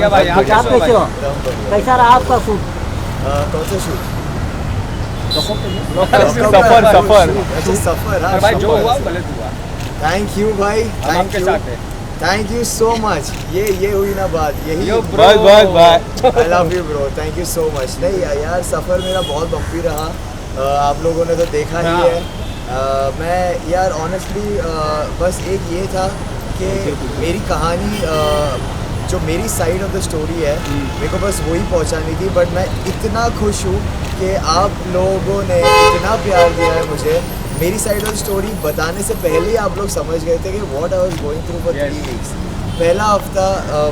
बढ़िया भाई, आप कैसे हो? कैसा रहा आपका शूट? कौन सा शूट? सफर अरे भाई जो हुआ गलत हुआ, थैंक यू भाई, हम आपके साथ हैं। Thank you so much. ये हुई ना बात, यही यो आई bro, love you bro, thank you so much. नहीं यार, सफ़र मेरा बहुत बम्पी रहा, आप लोगों ने तो देखा ही है। मैं यार ऑनेस्टली बस एक ये था कि मेरी कहानी जो मेरी साइड ऑफ द स्टोरी है मेरे को बस वही पहुंचानी थी। बट मैं इतना खुश हूँ कि आप लोगों ने इतना प्यार दिया है मुझे। मेरी साइड ऑफ स्टोरी बताने से पहले ही आप लोग समझ गए थे कि what I was going through for 3 weeks. पहला हफ्ता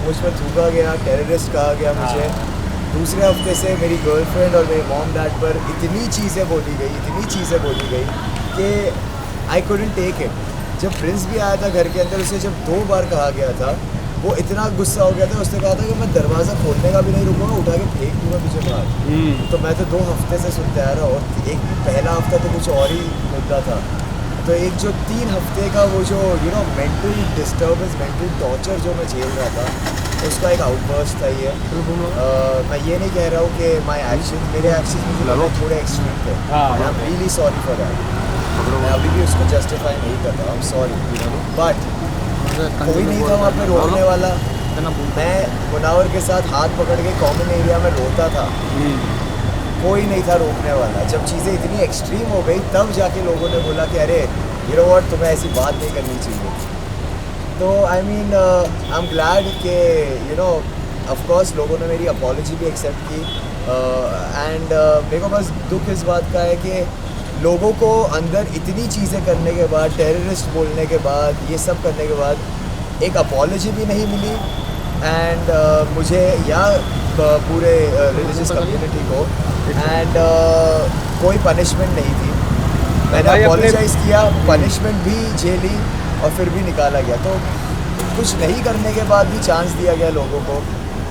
मुझ पर थूका गया, टेररिस्ट कहा गया मुझे। दूसरे हफ्ते से मेरी गर्लफ्रेंड और मेरे मॉम डैड पर इतनी चीज़ें बोली गई कि आई कुडंट टेक इट। जब प्रिंस भी आया था घर के अंदर, उसे जब 2 बार कहा गया था, वो इतना गुस्सा हो गया था। उसने कहा था कि मैं दरवाज़ा खोलने का भी नहीं रुकूंगा, उठा के फेंक दूंगा तुझे बाहर। तो मैं तो 2 हफ्ते से सुनते आ रहा हूँ। और एक पहला हफ्ता तो कुछ और ही मुद्दा था। तो एक जो 3 हफ्ते का वो जो मेंटल डिस्टर्बेंस, मेंटल टॉर्चर जो मैं झेल रहा था, उसका एक आउटबर्स्ट था ये। मैं ये नहीं कह रहा हूँ कि मेरे एक्शन थोड़े एक्सट्रीम थे। I am really sorry for that. मैं अभी भी उसको जस्टिफाई नहीं कर रहा, आई एम सॉरी। बट कोई नहीं था वहाँ पे रोने वाला। मैं मुनावर के साथ हाथ पकड़ के कॉमन एरिया में रोता था, कोई नहीं था रोकने वाला। जब चीज़ें इतनी एक्सट्रीम हो गई तब जाके लोगों ने बोला कि अरे यू नो व्हाट, तुम्हें ऐसी बात नहीं करनी चाहिए। तो I mean I am glad कि ऑफ कोर्स लोगों ने मेरी अपॉलॉजी भी एक्सेप्ट की। एंड मेरे को बस दुख इस बात का है कि लोगों को अंदर इतनी चीज़ें करने के बाद, टेररिस्ट बोलने के बाद, ये सब करने के बाद एक अपॉलॉजी भी नहीं मिली। एंड मुझे या पूरे रिलीजियस कम्युनिटी को एंड कोई पनिशमेंट नहीं थी। मैंने अपॉलोजाइज़ किया, पनिशमेंट भी झेली और फिर भी निकाला गया। तो कुछ नहीं करने के बाद भी चांस दिया गया लोगों को,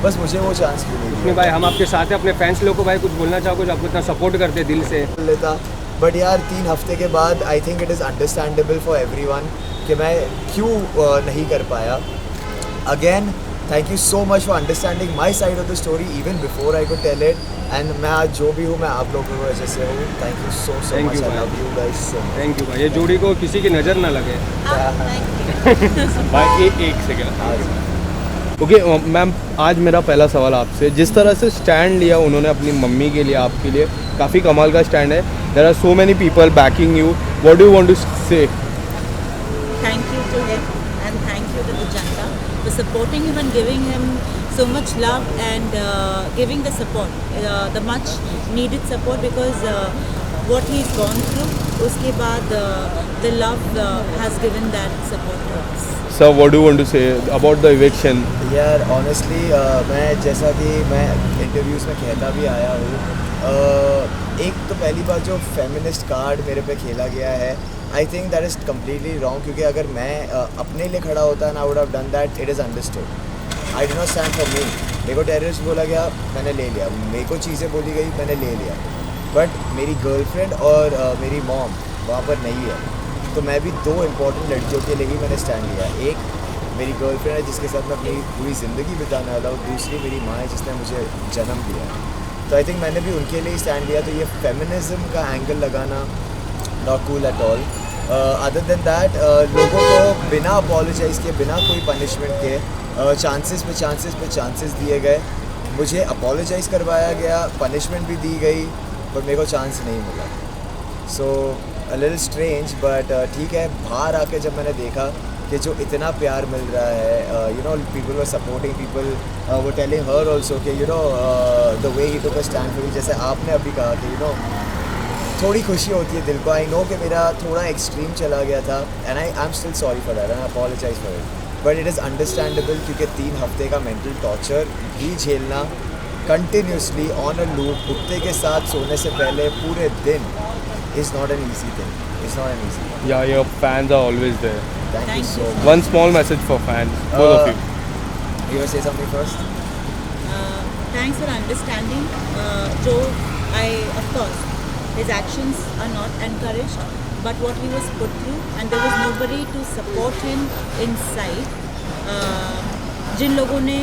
बस मुझे वो चांस भी नहीं दिया। भाई हम आपके साथ हैं, अपने फैंस लोगों को भाई कुछ बोलना चाहो, कुछ आपको इतना सपोर्ट करते दिल से लेता। बट यार 3 हफ्ते के बाद I think it is understandable for everyone कि मैं क्यों नहीं कर पाया। Again thank you so much for understanding my side of the story even before I could tell it. And मैं आज जो भी हूँ मैं आप लोगों की वजह से हूँ। Thank you so much, I love you guys so much. Thank you भाई, ये जोड़ी को किसी की नज़र ना लगे भाई एक सेकेंड। ओके मैम, आज मेरा पहला सवाल आपसे, जिस तरह से स्टैंड लिया उन्होंने अपनी मम्मी के लिए, आपके लिए काफ़ी कमाल का स्टैंड है। There are so many people backing you, what do you want to say? Thank you to him and thank you to the Janta for supporting him and giving him so much love and giving the support, the much needed support, because what he's gone through, उसके बाद the love has given that support to us. Sir, what do you want to say about the eviction? यार honestly मैं जैसा कि मैं interviews में कहता भी आया हूँ, एक तो पहली बात जो फेमिनिस्ट कार्ड मेरे पे खेला गया है, I think that is completely wrong. क्योंकि अगर मैं अपने लिए खड़ा होता ना, I would have done that, it is understood. I do not stand for me. मेरे को टेररिस्ट बोला गया, मैंने ले लिया। मेरे को चीज़ें बोली गई, मैंने ले लिया। बट मेरी गर्लफ्रेंड और मेरी मॉम वहाँ पर नहीं है, तो मैं भी 2 इम्पॉर्टेंट लड़कियों के लिए ही मैंने स्टैंड लिया। एक मेरी गर्लफ्रेंड है जिसके साथ मैं अपनी पूरी ज़िंदगी बिताने वाला हूँ, दूसरी मेरी माँ है जिसने मुझे जन्म दिया है। तो आई थिंक मैंने भी उनके लिए ही स्टैंड लिया। तो ये फेमिनिज्म का एंगल लगाना not cool at all. Other than that लोगों को बिना अपॉलोजाइज़ किए, बिना कोई पनिशमेंट के चांसेस पे चांसेस दिए गए। मुझे अपॉलोजाइज़ करवाया गया, पनिशमेंट भी दी गई, पर मेरे को चांस नहीं मिला। सो अ लिटिल स्ट्रेंज, बट ठीक है। बाहर आके जब मैंने देखा कि जो इतना प्यार मिल रहा है, पीपल वर सपोर्टिंग, पीपल वो टेलिंग हर ऑल्सो कि the way he took a stand for you, जैसे आपने अभी कहा कि थोड़ी खुशी होती है दिल को। आई नो कि मेरा थोड़ा एक्सट्रीम चला गया था and I am still sorry for that and I apologise for it. But it is understandable क्योंकि 3 हफ्ते का मेंटल टॉर्चर भी झेलना कंटिन्यूसली ऑन अ लूप, कुत्ते के साथ सोने से पहले पूरे दिन, is not an easy thing. It's not an easy thing. Yeah, your fans are always there. Thank you Thank so you. much. One small message for fans, both of you. You want to say something first? Thanks for understanding. Of course, his actions are not encouraged, but what he was put through, and there was nobody to support him inside. जिन लोगों ने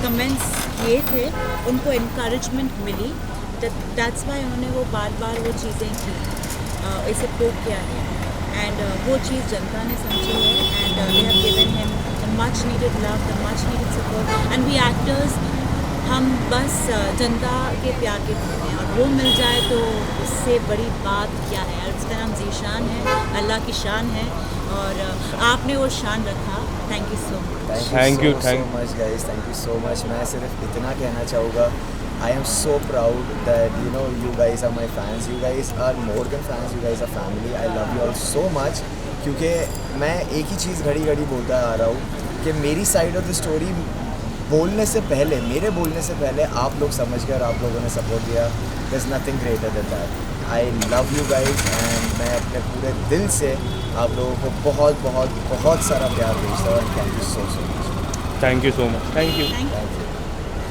comments किए थे उनको encouragement milli, that's why उन्होंने वो बार बार वो चीज़ें की, इसे पोक किया है एंड वो चीज़ जनता ने समझी है and they have given him the much needed love, the much needed support and we actors हम बस जनता के प्यार के ढूंढते हैं और वो मिल जाए तो उससे बड़ी बात क्या है। और उसका नाम ज़ीशान है, अल्लाह की शान है और आपने वो शान रखा। Thank you so much. Thank you, so much guys, thank you so much. मैं सिर्फ इतना कहना चाहूँगा, I am so proud that you guys are my fans. You guys are more than fans. You guys are family. I love you all so much. क्योंकि मैं एक ही चीज़ घड़ी घड़ी बोलता आ रहा हूँ कि मेरी साइड ऑफ द स्टोरी बोलने से पहले, मेरे बोलने से पहले आप लोग समझ गए और आप लोगों ने सपोर्ट दिया। There is nothing greater than that. I love you guys and मैं अपने पूरे दिल से आप लोगों को बहुत बहुत बहुत सारा प्यार भेजता हूँ। Thank you so much. Thank you so much. Thank you. Thank you.